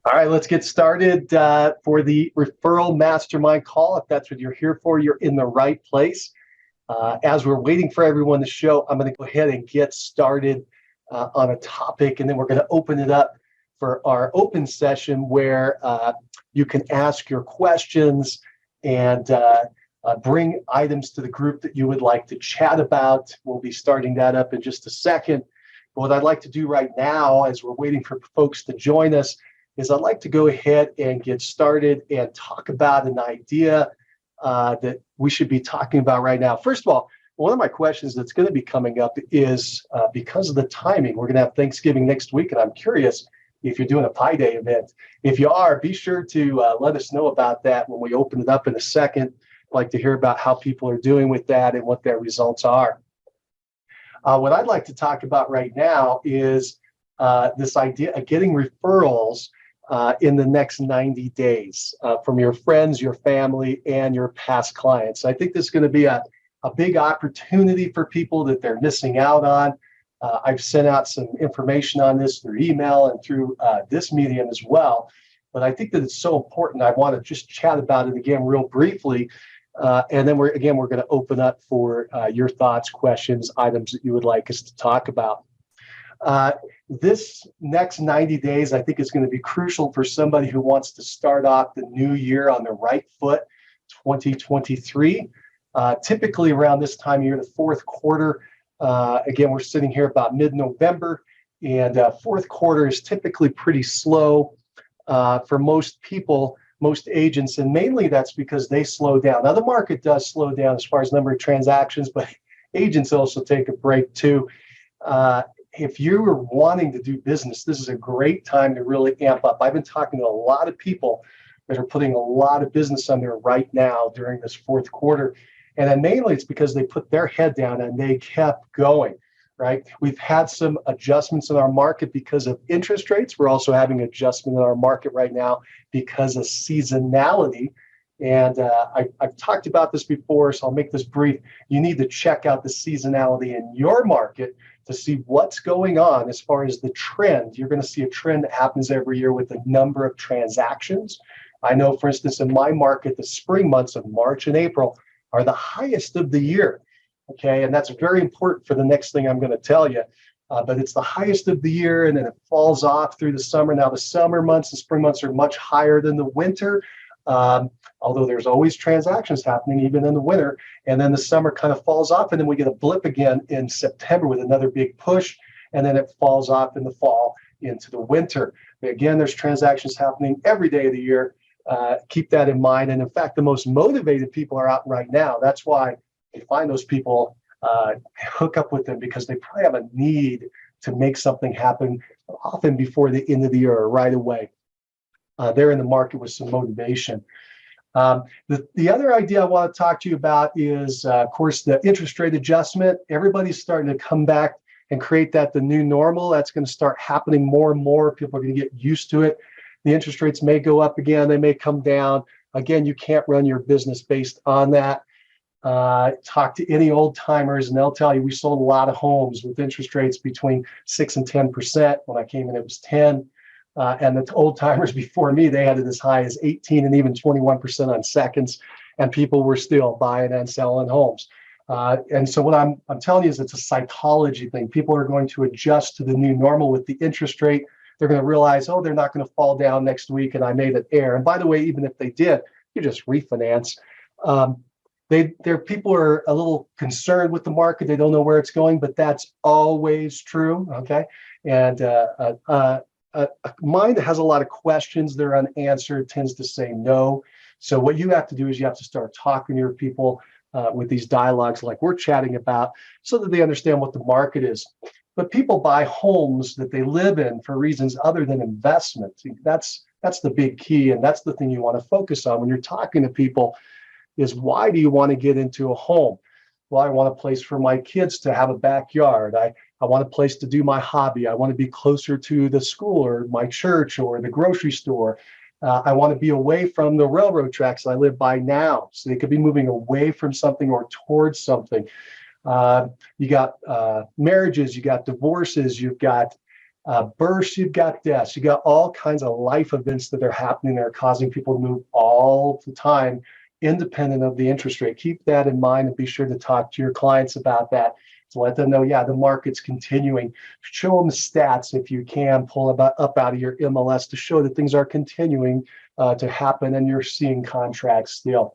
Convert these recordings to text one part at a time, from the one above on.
All right, let's get started for the Referral Mastermind call. If that's what you're here for, you're in the right place. As we're waiting for everyone to show, I'm going to go ahead and get started on a topic, and then we're going to open it up for our open session where you can ask your questions and bring items to the group that you would like to chat about. We'll be starting that up in just a second. But what I'd like to do right now, as we're waiting for folks to join us, is I'd like to go ahead and get started and talk about an idea that we should be talking about right now. First of all, one of my questions that's going to be coming up is because of the timing, we're going to have Thanksgiving next week, and I'm curious if you're doing a Pi Day event. If you are, be sure to let us know about that when we open it up in a second. I'd like to hear about how people are doing with that and what their results are. What I'd like to talk about right now is this idea of getting referrals in the next 90 days from your friends, your family, and your past clients. I think this is going to be a big opportunity for people that they're missing out on. I've sent out some information on this through email and through this medium as well. But I think that it's so important. I want to just chat about it again real briefly. And then we're going to open up for your thoughts, questions, items that you would like us to talk about. This next 90 days, I think, is going to be crucial for somebody who wants to start off the new year on the right foot, 2023. Typically around this time of year, the fourth quarter, again, we're sitting here about mid-November, and fourth quarter is typically pretty slow for most people, most agents, and mainly that's because they slow down. Now, the market does slow down as far as number of transactions, but agents also take a break too. If you are wanting to do business, this is a great time to really amp up. I've been talking to a lot of people that are putting a lot of business on there right now during this fourth quarter. And then mainly it's because they put their head down and they kept going, right? We've had some adjustments in our market because of interest rates. We're also having adjustment in our market right now because of seasonality. And I've talked about this before, so I'll make this brief. You need to check out the seasonality in your market to see what's going on as far as the trend. You're going to see a trend that happens every year with the number of transactions. I know, for instance, in my market, the spring months of March and April are the highest of the year. Okay, and that's very important for the next thing I'm going to tell you. But it's the highest of the year, and then it falls off through the summer. Now, the summer months and spring months are much higher than the winter. Although there's always transactions happening even in the winter, and then the summer kind of falls off, and then we get a blip again in September with another big push, and then it falls off in the fall into the winter. But again, there's transactions happening every day of the year. Keep that in mind. And in fact, the most motivated people are out right now. That's why you find those people, hook up with them, because they probably have a need to make something happen often before the end of the year or right away. They're in the market with some motivation. The other idea I want to talk to you about is, of course, the interest rate adjustment. Everybody's starting to come back and create that the new normal. That's going to start happening more and more. People are going to get used to it. The interest rates may go up again. They may come down. Again, you can't run your business based on that. Talk to any old timers and they'll tell you we sold a lot of homes with interest rates between 6 and 10%. When I came in, it was 10. And the old timers before me, they had it as high as 18 and even 21% on seconds, and people were still buying and selling homes. And so what I'm telling you is it's a psychology thing. People are going to adjust to the new normal with the interest rate. They're going to realize, oh, they're not going to fall down next week, and I made it air. And by the way, even if they did, you just refinance. People are a little concerned with the market. They don't know where it's going, but that's always true. Okay, and a mind that has a lot of questions, they're unanswered, tends to say no. So what you have to do is you have to start talking to your people with these dialogues like we're chatting about, so that they understand what the market is. But people buy homes that they live in for reasons other than investment. That's the big key, and that's the thing you want to focus on when you're talking to people is, why do you want to get into a home? Well, I want a place for my kids to have a backyard. I want a place to do my hobby. I want to be closer to the school or my church or the grocery store. I want to be away from the railroad tracks I live by now. So they could be moving away from something or towards something. You got marriages, you got divorces, you've got Births, you've got deaths, you got all kinds of life events that are happening that are causing people to move all the time, independent of the interest rate. Keep that in mind and be sure to talk to your clients about that to let them know, yeah, the market's continuing. Show them the stats if you can, pull up out of your MLS to show that things are continuing to happen and you're seeing contracts still.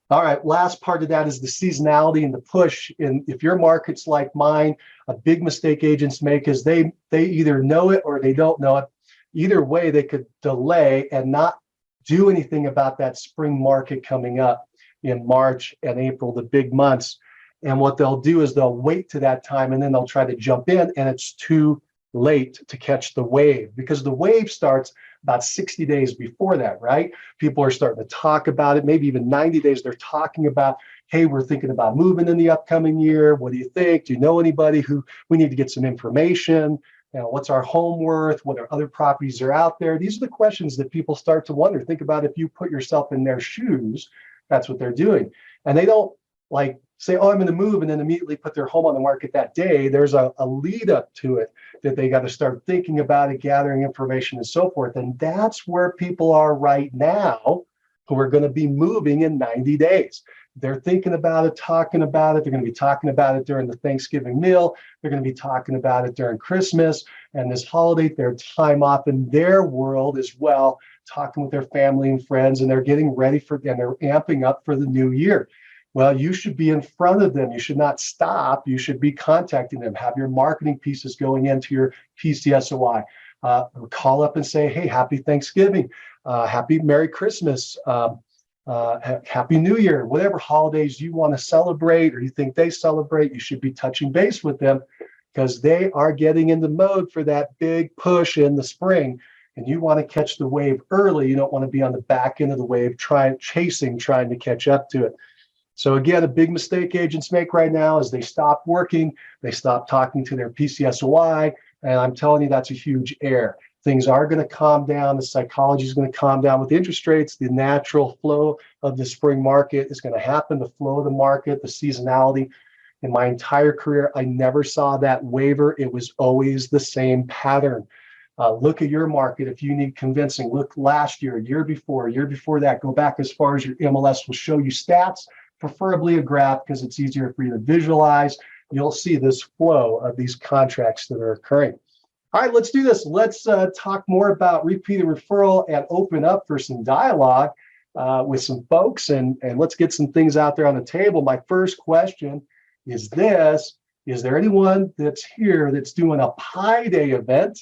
All right, last part of that is the seasonality and the push. And if your market's like mine, a big mistake agents make is they either know it or they don't know it. Either way, they could delay and not do anything about that spring market coming up in March and April, the big months. And what they'll do is they'll wait to that time and then they'll try to jump in, and it's too late to catch the wave, because the wave starts about 60 days before that, right? People are starting to talk about it, maybe even 90 days. They're talking about, hey, we're thinking about moving in the upcoming year. What do you think? Do you know anybody who we need to get some information? You know, what's our home worth? What other properties are out there? These are the questions that people start to wonder. Think about if you put yourself in their shoes, that's what they're doing. And they don't like say, oh, I'm going to move, and then immediately put their home on the market that day. There's a lead up to it that they got to start thinking about it, gathering information and so forth. And that's where people are right now who are going to be moving in 90 days. They're thinking about it, talking about it. They're going to be talking about it during the Thanksgiving meal. They're going to be talking about it during Christmas and this holiday, their time off in their world as well, talking with their family and friends, and they're getting ready for, and they're amping up for the new year. Well, you should be in front of them. You should not stop. You should be contacting them. Have your marketing pieces going into your PCSOI. Call up and say, hey, happy Thanksgiving, happy Merry Christmas, Happy New Year, whatever holidays you want to celebrate or you think they celebrate, you should be touching base with them because they are getting into mode for that big push in the spring. And you want to catch the wave early. You don't want to be on the back end of the wave trying to catch up to it. So again, a big mistake agents make right now is they stop working, they stop talking to their PCSOI, and I'm telling you, that's a huge error. Things are going to calm down. The psychology is going to calm down with interest rates. The natural flow of the spring market is going to happen, the flow of the market, the seasonality. In my entire career, I never saw that waver. It was always the same pattern. Look at your market. If you need convincing, look last year, year before that, go back as far as your MLS will show you stats, preferably a graph because it's easier for you to visualize. You'll see this flow of these contracts that are occurring. All right, let's do this. Let's talk more about repeated referral and open up for some dialogue with some folks, and let's get some things out there on the table. My first question is this: is there anyone that's here that's doing a Pi Day event?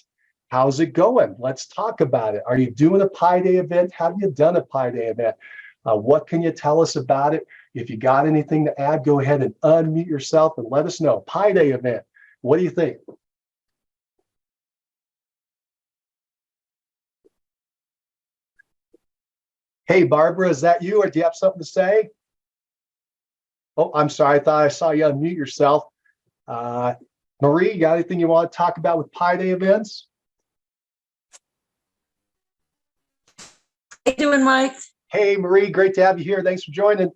How's it going? Let's talk about it. Are you doing a Pi Day event? Have you done a Pi Day event? What can you tell us about it? If you got anything to add, go ahead and unmute yourself and let us know. Pi Day event, what do you think? Hey, Barbara, is that you, or do you have something to say? Oh, I'm sorry. I thought I saw you unmute yourself. Marie, you got anything you want to talk about with Pi Day events? How you doing, Mike? Hey, Marie, great to have you here. Thanks for joining.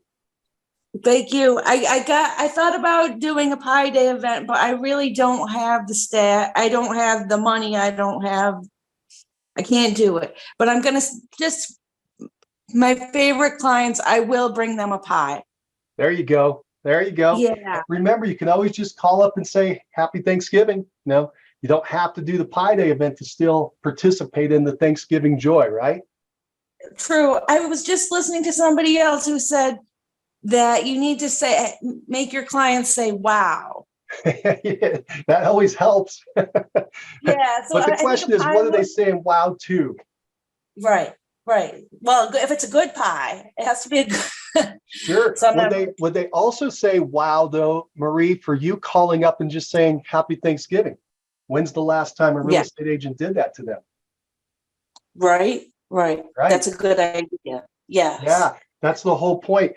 Thank you. I thought about doing a Pi Day event, but I really don't have the stat. I don't have the money. I can't do it. But I'm going to just, my favorite clients, I will bring them a pie. There you go. There you go. Yeah. Remember, you can always just call up and say, happy Thanksgiving. No, you don't have to do the Pi Day event to still participate in the Thanksgiving joy, right? True. I was just listening to somebody else who said that you need to say, make your clients say, wow. Yeah, that always helps. Yeah. So but the question is, what are they saying wow to? Right. Right. Well, if it's a good pie, it has to be a good. Sure. So would they also say wow, though, Marie, for you calling up and just saying happy Thanksgiving? When's the last time a real estate agent did that to them? Right. That's a good idea. Yeah, that's the whole point.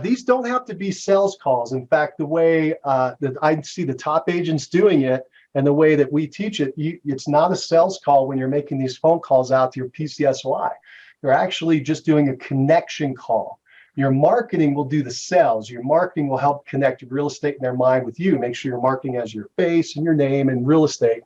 These don't have to be sales calls. In fact, the way that I see the top agents doing it and the way that we teach it, it's not a sales call when you're making these phone calls out to your PCSOI. You're actually just doing a connection call. Your marketing will do the sales. Your marketing will help connect real estate in their mind with you. Make sure your marketing has your face and your name and real estate.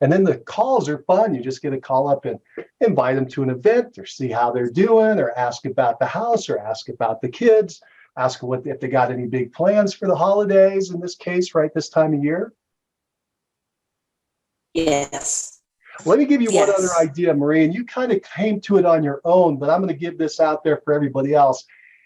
And then the calls are fun. You just get to call up and invite them to an event or see how they're doing or ask about the house or ask about the kids, ask what if they got any big plans for the holidays in this case, right this time of year. Yes. Let me give you one other Yes. idea, Marie, and you kind of came to it on your own, but I'm going to give this out there for everybody else.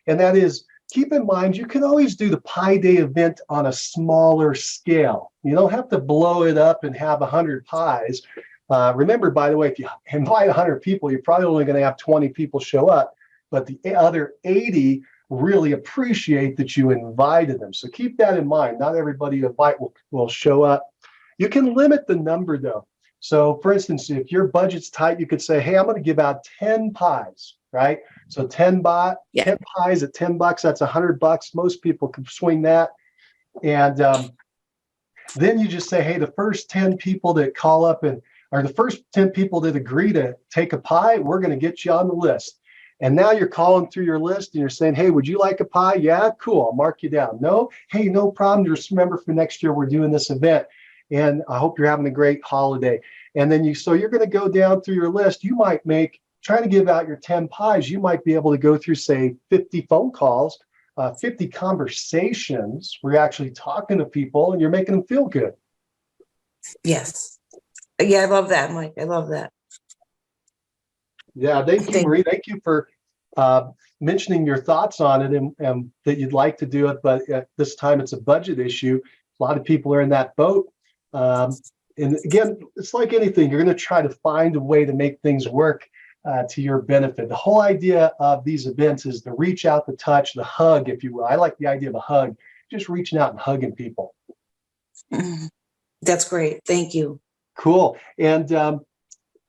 And that is, keep in mind, you can always do the Pi Day event on a smaller scale. You don't have to blow it up and have 100 pies. Remember, by the way, if you invite 100 people, you're probably only going to have 20 people show up, but the other 80 really appreciate that you invited them. So keep that in mind. Not everybody you invite will show up. You can limit the number, though. So, for instance, if your budget's tight, you could say, hey, I'm going to give out 10 pies, right? So 10 pies at $10, that's $100. Most people can swing that. And then you just say, hey, the first 10 people that call up or the first 10 people that agree to take a pie, we're going to get you on the list. And now you're calling through your list and you're saying, hey, would you like a pie? Yeah, cool. I'll mark you down. No? Hey, no problem. Just remember for next year, we're doing this event. And I hope you're having a great holiday. And then you're going to go down through your list. You might trying to give out your 10 pies, you might be able to go through, say, 50 phone calls, 50 conversations where you're actually talking to people and you're making them feel good. Yes. Yeah, I love that, Mike. I love that. Yeah, thank you, Marie. Thank you for mentioning your thoughts on it and that you'd like to do it, but at this time it's a budget issue. A lot of people are in that boat. And again, it's like anything, you're going to try to find a way to make things work to your benefit. The whole idea of these events is the reach out, the touch, the hug, if you will. I like the idea of a hug, just reaching out and hugging people. That's great. Thank you. Cool. And I'll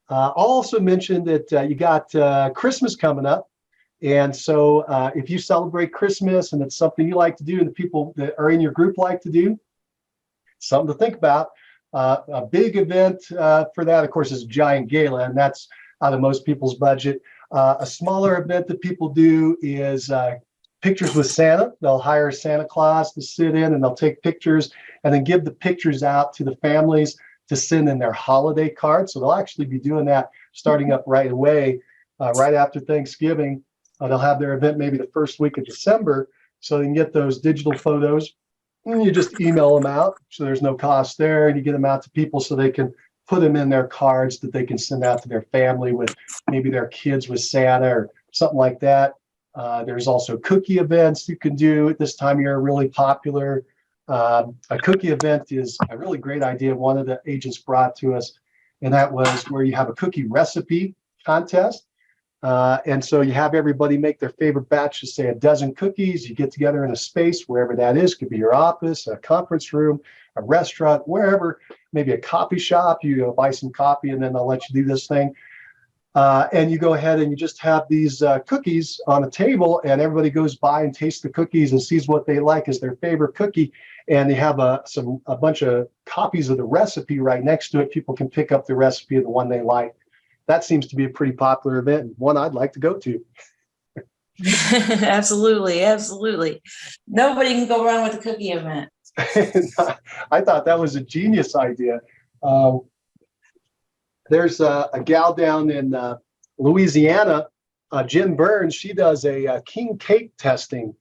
also mention that you got Christmas coming up. And so if you celebrate Christmas and it's something you like to do and the people that are in your group like to do, something to think about. A big event for that, of course, is a giant gala, and that's out of most people's budget. A smaller event that people do is pictures with Santa. They'll hire Santa Claus to sit in and they'll take pictures and then give the pictures out to the families to send in their holiday cards. So they'll actually be doing that starting up right away, right after Thanksgiving. They'll have their event maybe the first week of December, so they can get those digital photos. And you just email them out, so there's no cost there, and you get them out to people so they can put them in their cards that they can send out to their family with maybe their kids with Santa or something like that. There's also cookie events you can do at this time of year, really popular. A cookie event is a really great idea one of the agents brought to us, and that was where you have a cookie recipe contest. And so you have everybody make their favorite batch of, say, a dozen cookies. You get together in a space, wherever that is. Could be your office, a conference room, a restaurant, wherever, maybe a coffee shop. You buy some coffee and then they'll let you do this thing. And you go ahead and you just have these cookies on a table, and everybody goes by and tastes the cookies and sees what they like as their favorite cookie. And they have a bunch of copies of the recipe right next to it. People can pick up the recipe of the one they like. That seems to be a pretty popular event, and one I'd like to go to. Absolutely, absolutely. Nobody can go wrong with a cookie event. I thought that was a genius idea. There's a gal down in Louisiana, Jen Burns. She does a king cake testing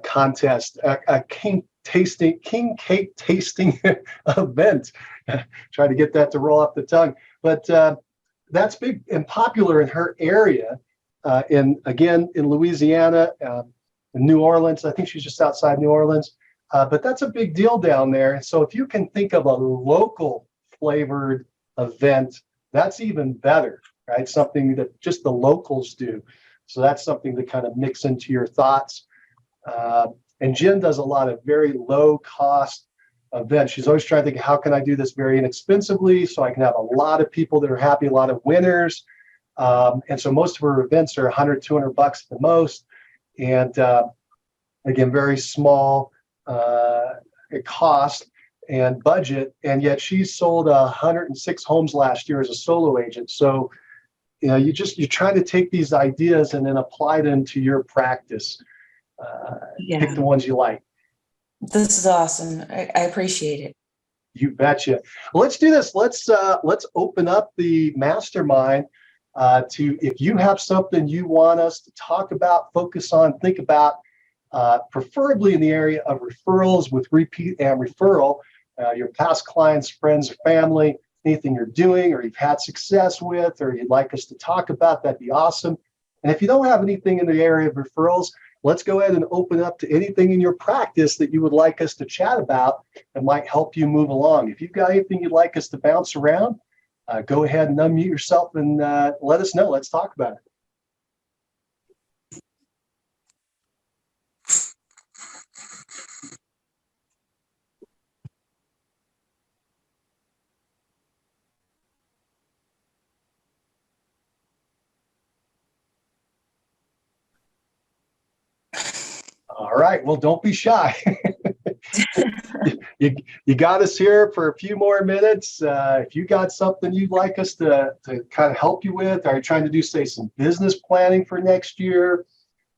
contest, a king cake tasting event. Try to get that to roll off the tongue, but that's big and popular in her area. In Louisiana, in New Orleans. I think she's just outside New Orleans, but that's a big deal down there. And so if you can think of a local flavored event, that's even better, right? Something that just the locals do. So that's something to kind of mix into your thoughts. And Jen does a lot of very low cost event. She's always trying to think, how can I do this very inexpensively so I can have a lot of people that are happy, a lot of winners. And so most of her events are $100, $200 at the most. And again, very small cost and budget. And yet she sold 106 homes last year as a solo agent. So, you're trying to take these ideas and then apply them to your practice. Pick the ones you like. This is awesome. I appreciate it. You betcha. Well, let's do this. Let's open up the mastermind to, if you have something you want us to talk about, focus on, think about, preferably in the area of referrals with repeat and referral, your past clients, friends, or family, anything you're doing or you've had success with, or you'd like us to talk about, that'd be awesome. And if you don't have anything in the area of referrals, let's go ahead and open up to anything in your practice that you would like us to chat about that might help you move along. If you've got anything you'd like us to bounce around, go ahead and unmute yourself and let us know. Let's talk about it. All right. Well, don't be shy. you got us here for a few more minutes. If you got something you'd like us to kind of help you with, are you trying to do, say, some business planning for next year?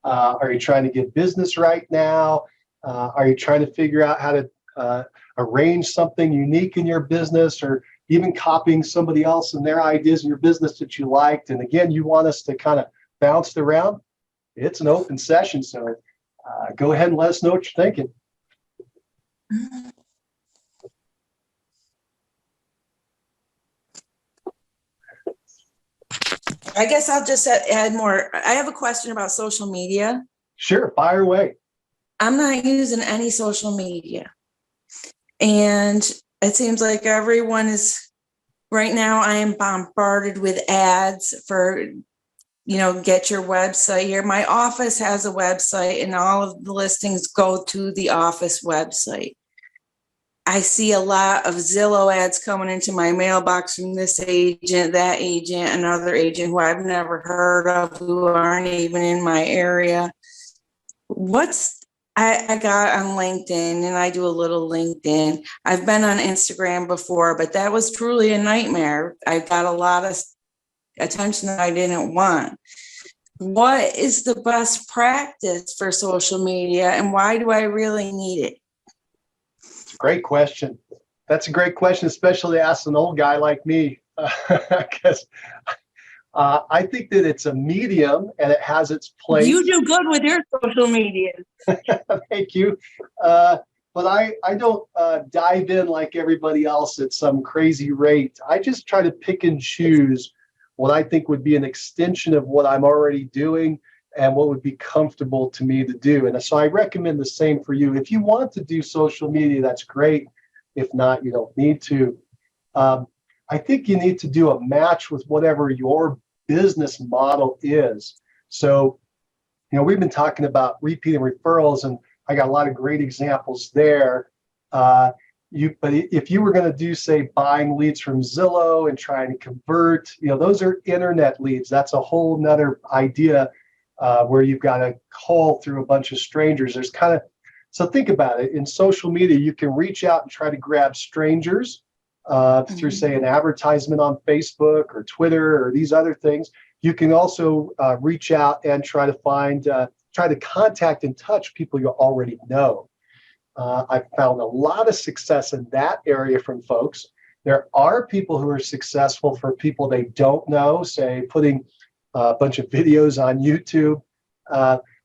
Are you trying to get business right now? Are you trying to figure out how to arrange something unique in your business, or even copying somebody else and their ideas in your business that you liked? And again, you want us to kind of bounce it around? It's an open session, so go ahead and let us know what you're thinking. I guess I'll just add more. I have a question about social media. Sure, fire away. I'm not using any social media. And it seems like everyone is, right now I am bombarded with ads for, get your website here. My office has a website and all of the listings go to the office website. I see a lot of Zillow ads coming into my mailbox from this agent, that agent, another agent who I've never heard of, who aren't even in my area. I got on LinkedIn, and I do a little LinkedIn. I've been on Instagram before, but that was truly a nightmare. I got a lot of attention that I didn't want. What is the best practice for social media, and why do I really need it? Great question. That's a great question, especially to ask an old guy like me, because I think that it's a medium and it has its place. You do good with your social media. Thank you. But I don't dive in like everybody else at some crazy rate. I just try to pick and choose what I think would be an extension of what I'm already doing and what would be comfortable to me to do. And so I recommend the same for you. If you want to do social media, that's great. If not, you don't need to. I think you need to do a match with whatever your business model is. So, we've been talking about repeat and referrals, and I got a lot of great examples there. But if you were going to do, say, buying leads from Zillow and trying to convert, those are internet leads. That's a whole nother idea. Where you've got to call through a bunch of strangers. So think about it. In social media, you can reach out and try to grab strangers through, say, an advertisement on Facebook or Twitter or these other things. You can also reach out and try to contact and touch people you already know. I've found a lot of success in that area from folks. There are people who are successful for people they don't know, say, putting a bunch of videos on YouTube.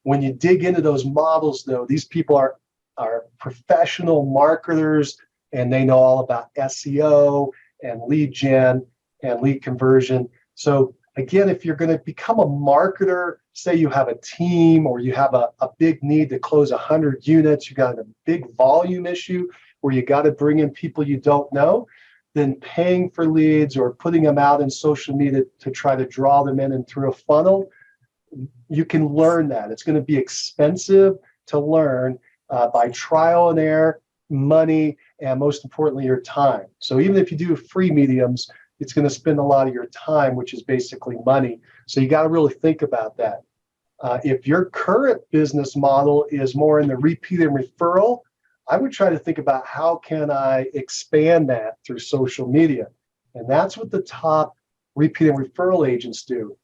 When you dig into those models, though, these people are professional marketers, and they know all about SEO and lead gen and lead conversion. So again, if you're going to become a marketer, say you have a team or you have a big need to close 100 units, you got a big volume issue where you got to bring in people you don't know, then paying for leads or putting them out in social media to try to draw them in and through a funnel, you can learn that. It's going to be expensive to learn by trial and error, money, and most importantly, your time. So even if you do free mediums, it's going to spend a lot of your time, which is basically money. So you got to really think about that. If your current business model is more in the repeat and referral, I would try to think about how can I expand that through social media. And that's what the top repeat and referral agents do,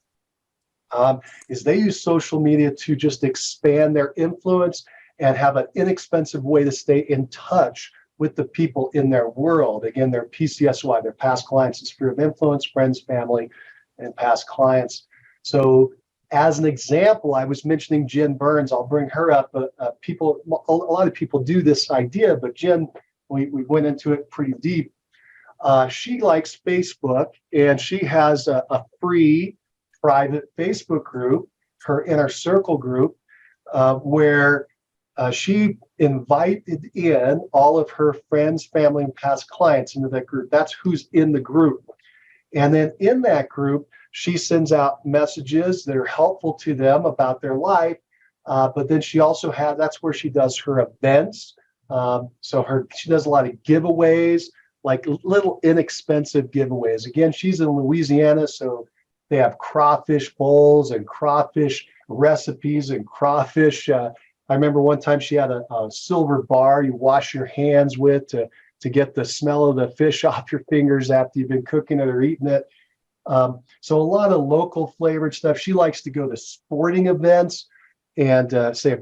is they use social media to just expand their influence and have an inexpensive way to stay in touch with the people in their world. Again, their PCSY, their past clients, the sphere of influence, friends, family, and past clients. So as an example, I was mentioning Jen Burns. I'll bring her up. A lot of people do this idea, but Jen, we went into it pretty deep. She likes Facebook, and she has a free private Facebook group, her inner circle group, where she invited in all of her friends, family, and past clients into that group. That's who's in the group. And then in that group, she sends out messages that are helpful to them about their life. But then she also has, that's where she does her events. She does a lot of giveaways, like little inexpensive giveaways. Again, she's in Louisiana, so they have crawfish bowls and crawfish recipes and crawfish. I remember one time she had a silver bar you wash your hands with to get the smell of the fish off your fingers after you've been cooking it or eating it. So a lot of local flavored stuff. She likes to go to sporting events and say a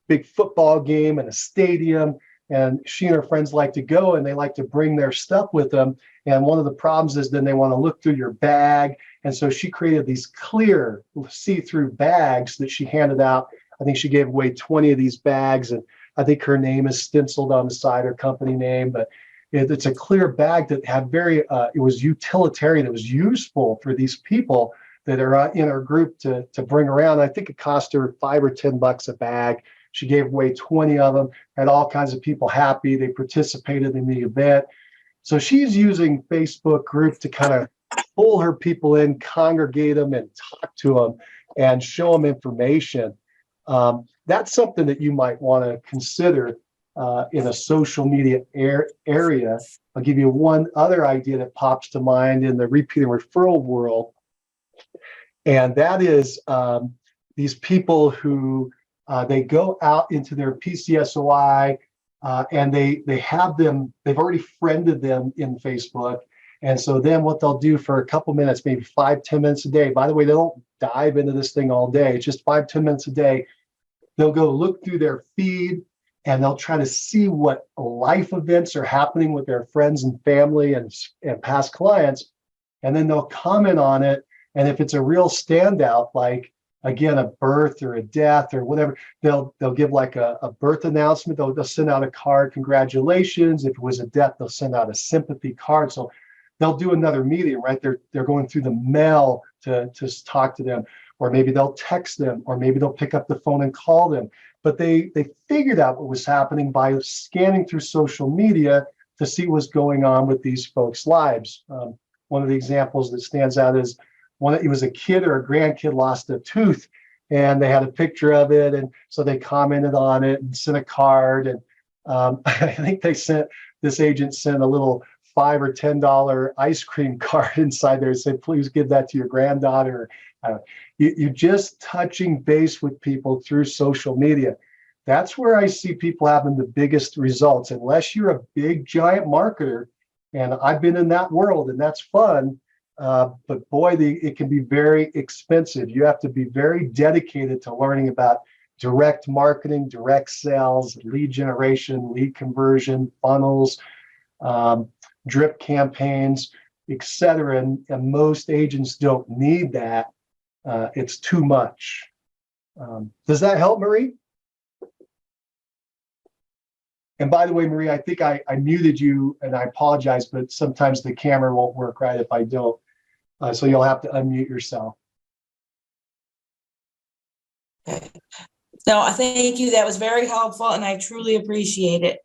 big football game in a stadium. And she and her friends like to go, and they like to bring their stuff with them. And one of the problems is then they want to look through your bag. And so she created these clear see-through bags that she handed out. I think she gave away 20 of these bags, and I think her name is stenciled on the side, her company name, but it's a clear bag that had it was utilitarian. It was useful for these people that are in our group to bring around. I think it cost her $5 or $10 a bag. She gave away 20 of them, had all kinds of people happy. They participated in the event. So she's using Facebook group to kind of pull her people in, congregate them, and talk to them and show them information. That's something that you might want to consider in a social media area. I'll give you one other idea that pops to mind in the repeat and referral world. And that is these people who they go out into their PCSOI and they've already friended them in Facebook. And so then what they'll do for a couple minutes, maybe 5-10 minutes a day, by the way, they don't dive into this thing all day. It's just 5-10 minutes a day. They'll go look through their feed and they'll try to see what life events are happening with their friends and family and past clients. And then they'll comment on it. And if it's a real standout, like, again, a birth or a death or whatever, they'll give like a birth announcement. They'll send out a card, congratulations. If it was a death, they'll send out a sympathy card. So they'll do another meeting, right? They're going through the mail to talk to them, or maybe they'll text them, or maybe they'll pick up the phone and call them. But they figured out what was happening by scanning through social media to see what's going on with these folks' lives. One of the examples that stands out is it was a kid or a grandkid lost a tooth, and they had a picture of it, and so they commented on it and sent a card. And I think this agent sent a little $5 or $10 ice cream card inside there and said, please give that to your granddaughter. You're just touching base with people through social media. That's where I see people having the biggest results. Unless you're a big giant marketer, and I've been in that world, and that's fun. But boy, it can be very expensive. You have to be very dedicated to learning about direct marketing, direct sales, lead generation, lead conversion, funnels, drip campaigns, etc. And most agents don't need that. It's too much. Does that help, Marie? And by the way, Marie, I think I muted you, and I apologize, but sometimes the camera won't work right if I don't. So you'll have to unmute yourself. Okay. No, thank you. That was very helpful, and I truly appreciate it.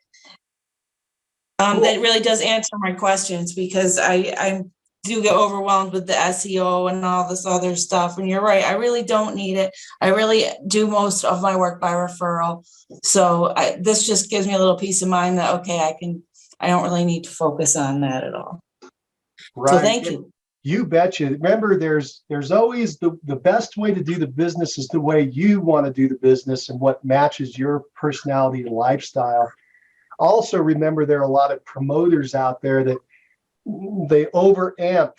Cool. That really does answer my questions, because I do get overwhelmed with the SEO and all this other stuff. And you're right, I really don't need it. I really do most of my work by referral. So this just gives me a little peace of mind that, okay, I don't really need to focus on that at all. Right. So thank you. You betcha. Remember, there's always the best way to do the business is the way you want to do the business and what matches your personality and lifestyle. Also, remember, there are a lot of promoters out there that they overamp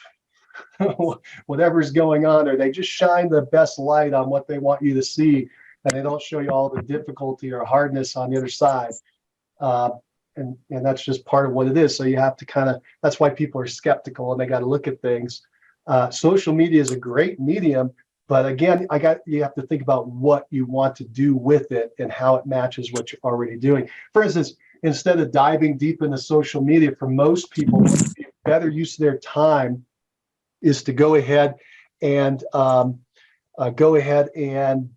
whatever's going on, or they just shine the best light on what they want you to see, and they don't show you all the difficulty or hardness on the other side. and that's just part of what it is. So you have to kind of, that's why people are skeptical and they got to look at things. Social media is a great medium, but again, you have to think about what you want to do with it and how it matches what you're already doing. For instance, instead of diving deep into social media, for most people, what would be a better use of their time is to go ahead and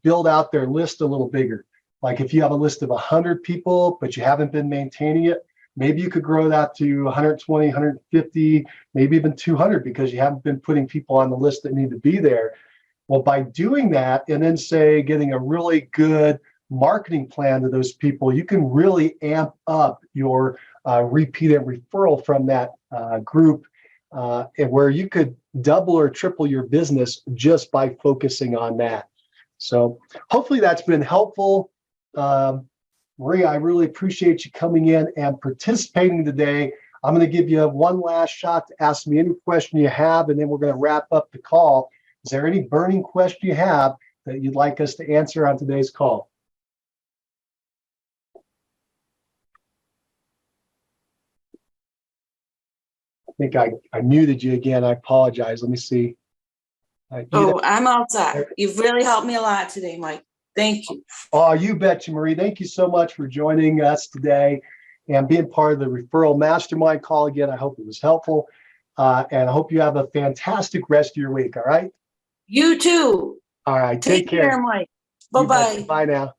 build out their list a little bigger. Like if you have a list of 100 people, but you haven't been maintaining it, maybe you could grow that to 120, 150, maybe even 200 because you haven't been putting people on the list that need to be there. Well, by doing that and then say getting a really good marketing plan to those people, you can really amp up your repeat and referral from that group, and where you could double or triple your business just by focusing on that. So hopefully that's been helpful. Maria, I really appreciate you coming in and participating today. I'm going to give you one last shot to ask me any question you have, and then we're going to wrap up the call. Is there any burning question you have that you'd like us to answer on today's call? I think I muted you again. I apologize. Let me see. I'm all set. You've really helped me a lot today, Mike. Thank you. Oh, you betcha, Marie. Thank you so much for joining us today and being part of the Referral Mastermind call again. I hope it was helpful. And I hope you have a fantastic rest of your week. All right. You too. All right. Take care, Mike. Bye-bye. Bye now.